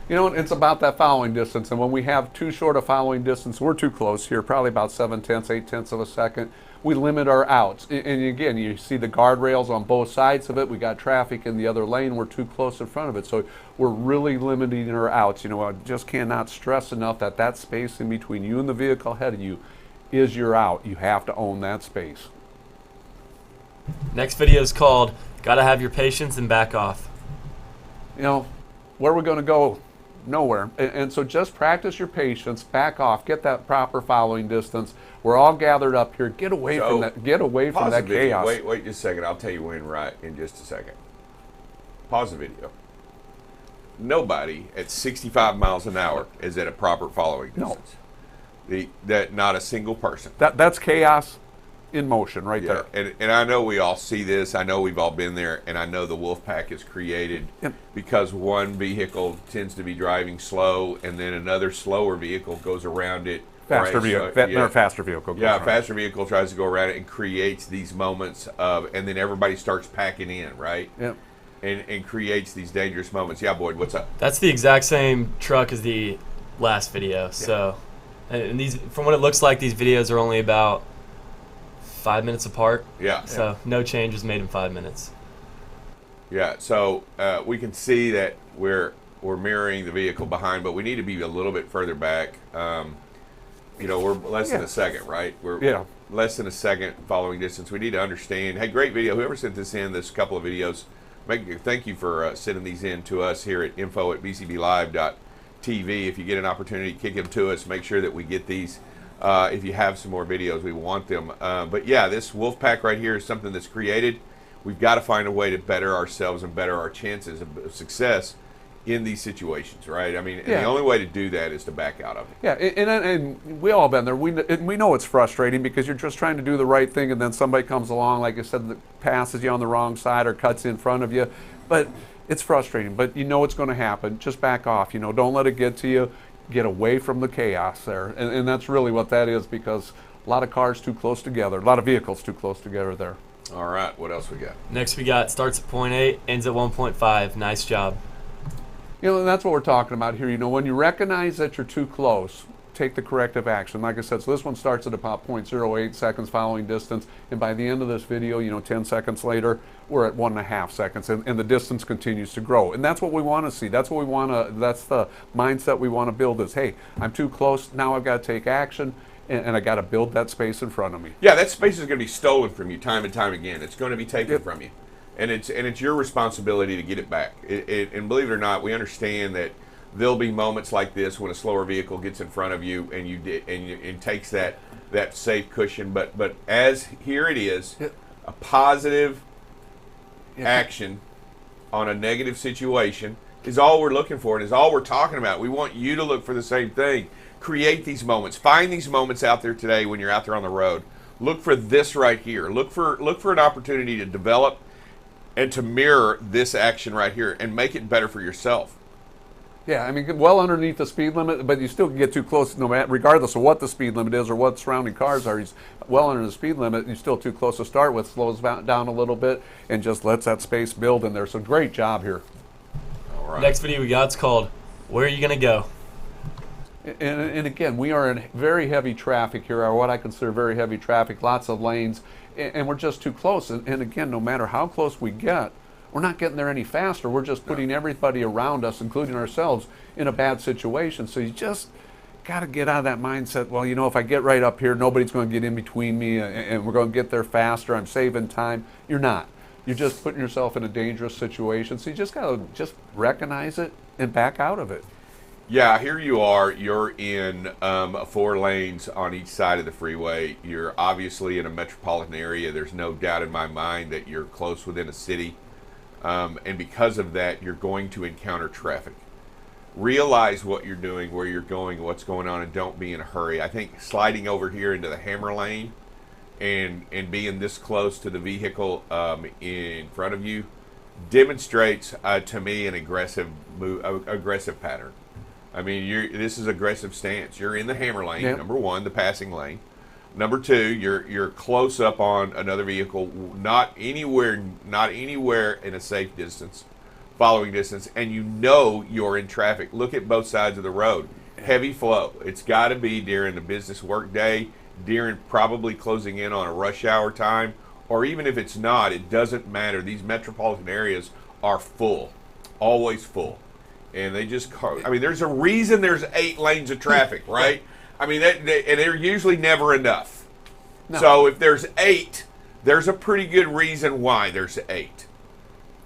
You know, it's about that following distance, and when we have too short a following distance, we're too close here, probably about 7/10, 8/10 of a second. We limit our outs. And again, you see the guardrails on both sides of it. We got traffic in the other lane. We're too close in front of it. So we're really limiting our outs. You know, I just cannot stress enough that that space in between you and the vehicle ahead of you is your out. You have to own that space. Next video is called Gotta Have Your Patience and Back Off. You know, where we're going to go? Nowhere. And so just practice your patience, back off, get that proper following distance. We're all gathered up here. Get away from that. Get away from that chaos. Wait just a second. I'll tell you when right in just a second. Pause the video. Nobody at 65 miles an hour is at a proper following distance. No. Not a single person. That's chaos in motion right there. And I know we all see this. I know we've all been there, and I know the wolf pack is created because one vehicle tends to be driving slow, and then another slower vehicle goes around it. Faster vehicle. Yeah, a faster vehicle tries to go around it and creates these moments of, and then everybody starts packing in, right? Yep. And creates these dangerous moments. Yeah, Boyd, what's up? That's the exact same truck as the last video. Yeah. So, and these, from what it looks like, these videos are only about 5 minutes apart. Yeah. So no change was made in 5 minutes. Yeah. So we can see that we're mirroring the vehicle behind, but we need to be a little bit further back. You know, we're less than a second, right? We're less than a second following distance. We need to understand. Hey, great video. Whoever sent this in, this couple of videos, thank you for sending these in to us here at info@bcblive.tv. If you get an opportunity, kick them to us. Make sure that we get these. If you have some more videos, we want them. But yeah, this wolf pack right here is something that's created. We've got to find a way to better ourselves and better our chances of success in these situations, right? I mean, and the only way to do that is to back out of it. Yeah, and we all been there. We know it's frustrating because you're just trying to do the right thing, and then somebody comes along, like I said, that passes you on the wrong side or cuts in front of you. But it's frustrating. But you know it's going to happen. Just back off. You know, don't let it get to you. Get away from the chaos there, and that's really what that is, because a lot of cars too close together, a lot of vehicles too close together there. All right, what else we got? Next we got starts at 0.8, ends at 1.5. Nice job. You know, and that's what we're talking about here. You know, when you recognize that you're too close, take the corrective action. Like I said, so this one starts at about 0.08 seconds following distance, and by the end of this video, you know, 10 seconds later, we're at 1.5 seconds, and the distance continues to grow. And that's what we want to see. That's what we want to, that's the mindset we want to build is, hey, I'm too close, now I've got to take action, and I got to build that space in front of me. Yeah, that space is going to be stolen from you time and time again. It's going to be taken from you. and it's your responsibility to get it back. And believe it or not, we understand that there'll be moments like this when a slower vehicle gets in front of you and takes that safe cushion. But as here it is, a positive action on a negative situation is all we're looking for and is all we're talking about. We want you to look for the same thing. Create these moments. Find these moments out there today when you're out there on the road. Look for this right here. Look for an opportunity to develop and to mirror this action right here and make it better for yourself. Yeah, I mean, well underneath the speed limit, but you still can get too close, no matter, regardless of what the speed limit is or what surrounding cars are. He's well under the speed limit, and you're still too close to start with. Slows down a little bit and just lets that space build in there. So great job here. All right. Next video we got's called "Where Are You Gonna Go?" And again, we are in very heavy traffic here, or what I consider very heavy traffic, lots of lanes, and we're just too close. And again, no matter how close we get, we're not getting there any faster. We're just putting everybody around us, including ourselves, in a bad situation. So you just got to get out of that mindset, well, you know, if I get right up here, nobody's going to get in between me, and we're going to get there faster. I'm saving time. You're not. You're just putting yourself in a dangerous situation. So you just got to just recognize it and back out of it. Yeah, here you are. You're in 4 lanes on each side of the freeway. You're obviously in a metropolitan area. There's no doubt in my mind that you're close within a city. And because of that, you're going to encounter traffic. Realize what you're doing, where you're going, what's going on, and don't be in a hurry. I think sliding over here into the hammer lane and being this close to the vehicle in front of you demonstrates to me an aggressive pattern. I mean, this is aggressive stance. You're in the hammer lane, number 1, the passing lane. Number 2, you're close up on another vehicle, not anywhere in a safe distance, following distance, and you know you're in traffic. Look at both sides of the road. Heavy flow. It's got to be during the business work day, during probably closing in on a rush hour time, or even if it's not, it doesn't matter. These metropolitan areas are full, always full. And they just, I mean, there's a reason there's 8 lanes of traffic, right? I mean, and they're usually never enough. No. So if there's 8, there's a pretty good reason why there's 8,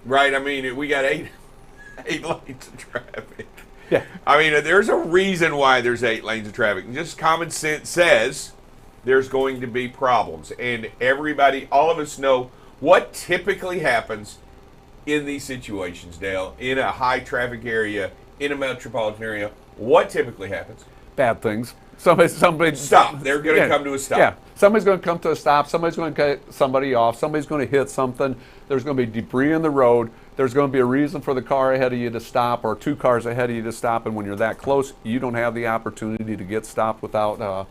right? I mean, we got 8 lanes of traffic. Yeah. I mean, there's a reason why there's 8 lanes of traffic. Just common sense says there's going to be problems. And everybody, all of us know what typically happens in these situations, Dale, in a high traffic area, in a metropolitan area. What typically happens? Bad things. Somebody stop. They're going to come to a stop. Yeah, somebody's going to come to a stop. Somebody's going to cut somebody off. Somebody's going to hit something. There's going to be debris in the road. There's going to be a reason for the car ahead of you to stop, or 2 cars ahead of you to stop. And when you're that close, you don't have the opportunity to get stopped without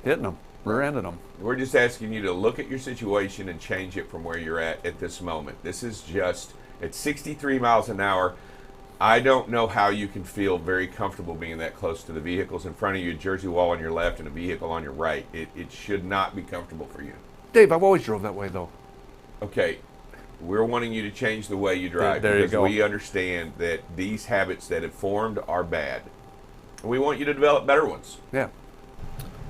hitting them, rear-ending them. We're just asking you to look at your situation and change it from where you're at this moment. This is just at 63 miles an hour. I don't know how you can feel very comfortable being that close to the vehicles in front of you, a Jersey wall on your left and a vehicle on your right. It should not be comfortable for you. Dave, I've always drove that way, though. Okay, we're wanting you to change the way you drive. There you because go. We understand that these habits that have formed are bad. And we want you to develop better ones. Yeah.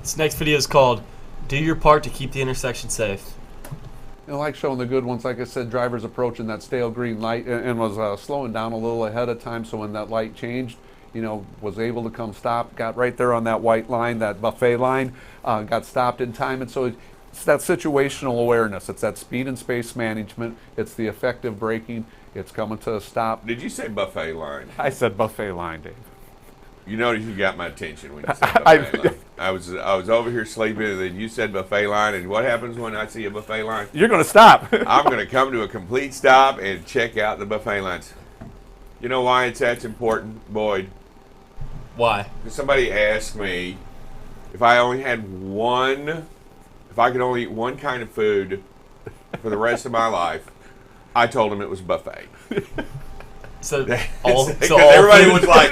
This next video is called "Do Your Part to Keep the Intersection Safe." You know, like showing the good ones, like I said, drivers approaching that stale green light and was slowing down a little ahead of time, so when that light changed, you know, was able to come stop, got right there on that white line, that buffet line, got stopped in time. And so it's that situational awareness. It's that speed and space management. It's the effective braking. It's coming to a stop. Did you say buffet line? I said buffet line, Dave. You notice you got my attention when you said buffet line. I was over here sleeping, and then you said buffet line, and what happens when I see a buffet line? You're going to stop. I'm going to come to a complete stop and check out the buffet lines. You know why that's important, Boyd? Why? Somebody asked me if I only had if I could only eat one kind of food for the rest of my life. I told them it was buffet. So everybody's like,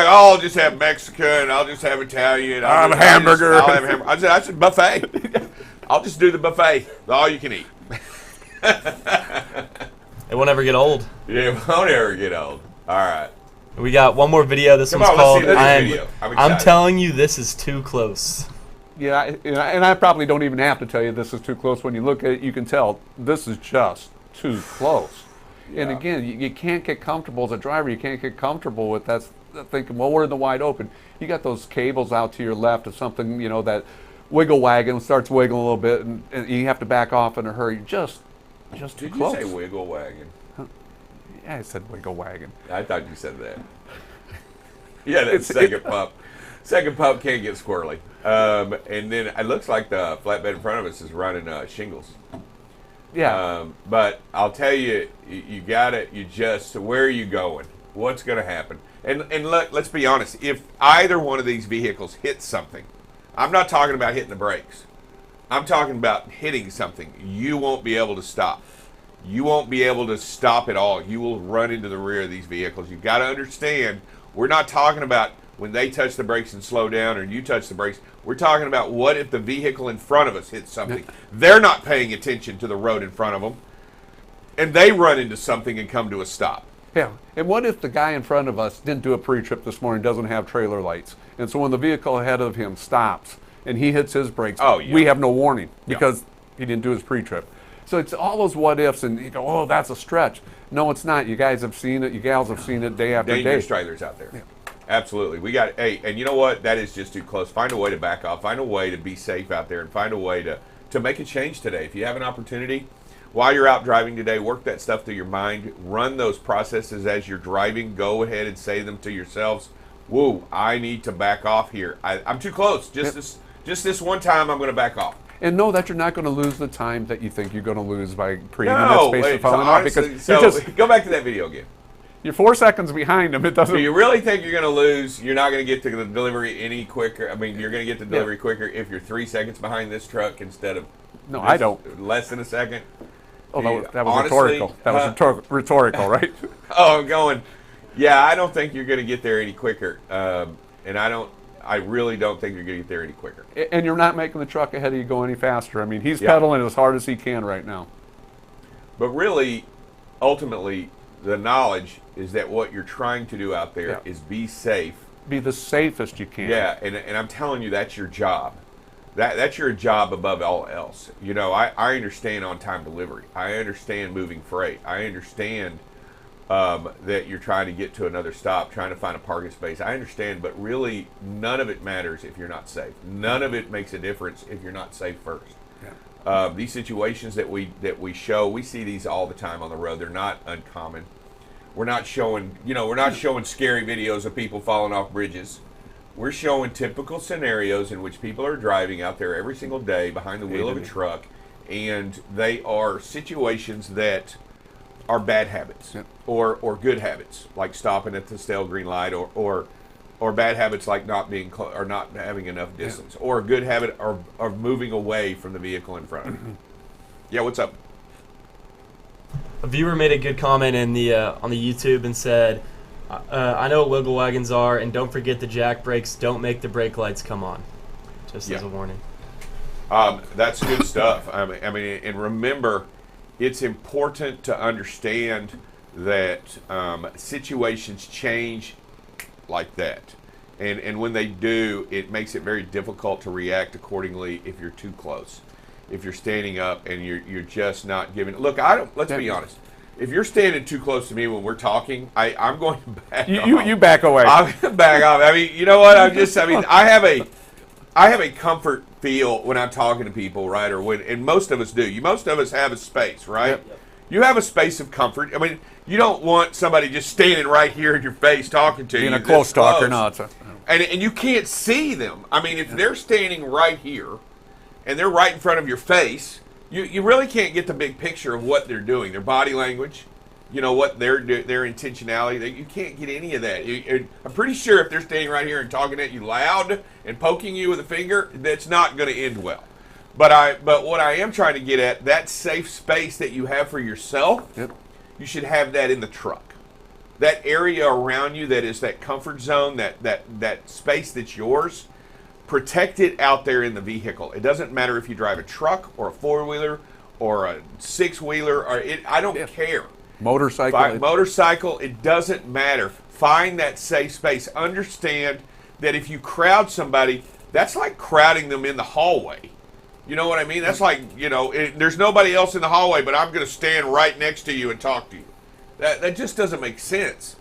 oh, I'll just have Mexican, I'll just have Italian, I'll have a hamburger. I'll have hamburger. I said buffet. I'll just do the buffet, all you can eat. It won't ever get old. Yeah, it won't ever get old. All right. We got one more video. This one's called video. I'm telling you this is too close. Yeah, and I probably don't even have to tell you this is too close. When you look at it, you can tell this is just too close. And Yeah. again, you can't get comfortable as a driver. You can't get comfortable with that, thinking, well, we're in the wide open. You got those cables out to your left of something, that wiggle wagon starts wiggling a little bit, and you have to back off in a hurry. Just too Did close. you say wiggle wagon? Yeah, I said wiggle wagon. I thought you said that. Yeah, that second pump. Second pump can get squirrely. And then it looks like the flatbed in front of us is running shingles. Yeah. But I'll tell you, you got it. Where are you going? What's going to happen? And look, let's be honest. If either one of these vehicles hits something, I'm not talking about hitting the brakes. I'm talking about hitting something. You won't be able to stop. You won't be able to stop at all. You will run into the rear of these vehicles. You've got to understand, we're not talking about when they touch the brakes and slow down or you touch the brakes. We're talking about what if the vehicle in front of us hits something. They're not paying attention to the road in front of them, and they run into something and come to a stop. Yeah. And what if the guy in front of us didn't do a pre-trip this morning, doesn't have trailer lights, and so when the vehicle ahead of him stops and he hits his brakes, we have no warning because he didn't do his pre-trip. So it's all those what ifs, and you go, oh, that's a stretch. No, it's not. You guys have seen it. You gals have seen it day after day. Dangerous trailers out there. Yeah. Absolutely. We got, and you know what? That is just too close. Find a way to back off. Find a way to be safe out there, and find a way to make a change today. If you have an opportunity, while you're out driving today, work that stuff through your mind. Run those processes as you're driving. Go ahead and say them to yourselves. Whoa, I need to back off here. I'm too close. Just this one time, I'm going to back off. And know that you're not going to lose the time that you think you're going to lose by creating that space for falling off. Because go back to that video again. You're 4 seconds behind them. It doesn't. Do you really think you're going to lose? You're not going to get to the delivery any quicker. I mean, you're going to get to delivery quicker if you're 3 seconds behind this truck instead of I don't. Less than a second. Oh, that was rhetorical. That was rhetorical, right? Oh, I'm going. Yeah, I don't think you're going to get there any quicker, and I really don't think you're going to get there any quicker. And you're not making the truck ahead of you go any faster. I mean, he's pedaling as hard as he can right now. But really, ultimately, the knowledge is that what you're trying to do out there is be safe. Be the safest you can. Yeah, and I'm telling you, that's your job. That's your job above all else. I understand on-time delivery. I understand moving freight. I understand that you're trying to get to another stop, trying to find a parking space. I understand, but really none of it matters if you're not safe. None of it makes a difference if you're not safe first. Yeah. These situations that we show, we see these all the time on the road. They're not uncommon. We're not showing, scary videos of people falling off bridges. We're showing typical scenarios in which people are driving out there every single day behind the wheel of a truck, and they are situations that are bad habits or good habits, like stopping at the stale green light, or bad habits like not being or not having enough distance, or a good habit of moving away from the vehicle in front of you. Yeah, what's up? A viewer made a good comment in the on the YouTube and said, I know what wiggle wagons are, and don't forget the jack brakes. Don't make the brake lights come on. Just as a warning. That's good stuff. I mean, and remember, it's important to understand that situations change like that. And when they do, it makes it very difficult to react accordingly if you're too close. If you're standing up and you're just not giving. Look, let's be honest. If you're standing too close to me when we're talking, I'm going to back off. You back away. I'm going to back off. I mean, you know what? I have a comfort feel when I'm talking to people, right? And most of us do. Most of us have a space, right? Yep. You have a space of comfort. I mean, you don't want somebody just standing right here in your face talking to you. Being a close talker, no. And you can't see them. I mean, if they're standing right here and they're right in front of your face, you really can't get the big picture of what they're doing, their body language, what their intentionality. You can't get any of that. I'm pretty sure if they're standing right here and talking at you loud and poking you with a finger, that's not going to end well. But what I am trying to get at, that safe space that you have for yourself, you should have that in the truck. That area around you that is that comfort zone, that space that's yours, protect it out there in the vehicle. It doesn't matter if you drive a truck or a four-wheeler or a six-wheeler. I don't care. Motorcycle. It doesn't matter. Find that safe space. Understand that if you crowd somebody, that's like crowding them in the hallway. You know what I mean? That's like, there's nobody else in the hallway, but I'm going to stand right next to you and talk to you. That just doesn't make sense.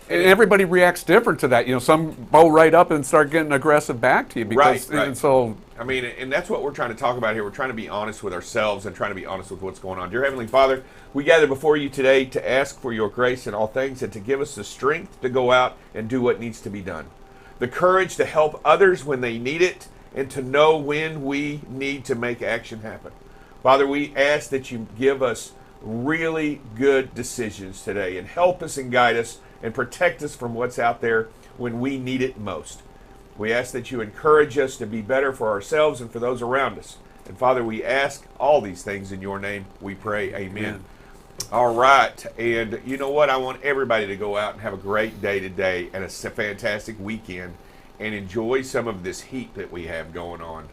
And everybody reacts different to that. Some bow right up and start getting aggressive back to you. Because, Right. And so, I mean, and that's what we're trying to talk about here. We're trying to be honest with ourselves and trying to be honest with what's going on. Dear Heavenly Father, we gather before you today to ask for your grace in all things and to give us the strength to go out and do what needs to be done. The courage to help others when they need it and to know when we need to make action happen. Father, we ask that you give us really good decisions today and help us and guide us and protect us from what's out there when we need it most. We ask that you encourage us to be better for ourselves and for those around us. And Father, we ask all these things in your name. We pray, amen. All right. And you know what? I want everybody to go out and have a great day today and a fantastic weekend and enjoy some of this heat that we have going on.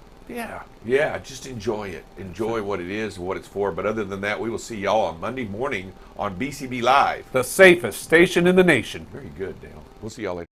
Yeah, just enjoy it. Enjoy what it is and what it's for. But other than that, we will see y'all on Monday morning on BCB Live. the safest station in the nation. Very good, Dale. We'll see y'all later.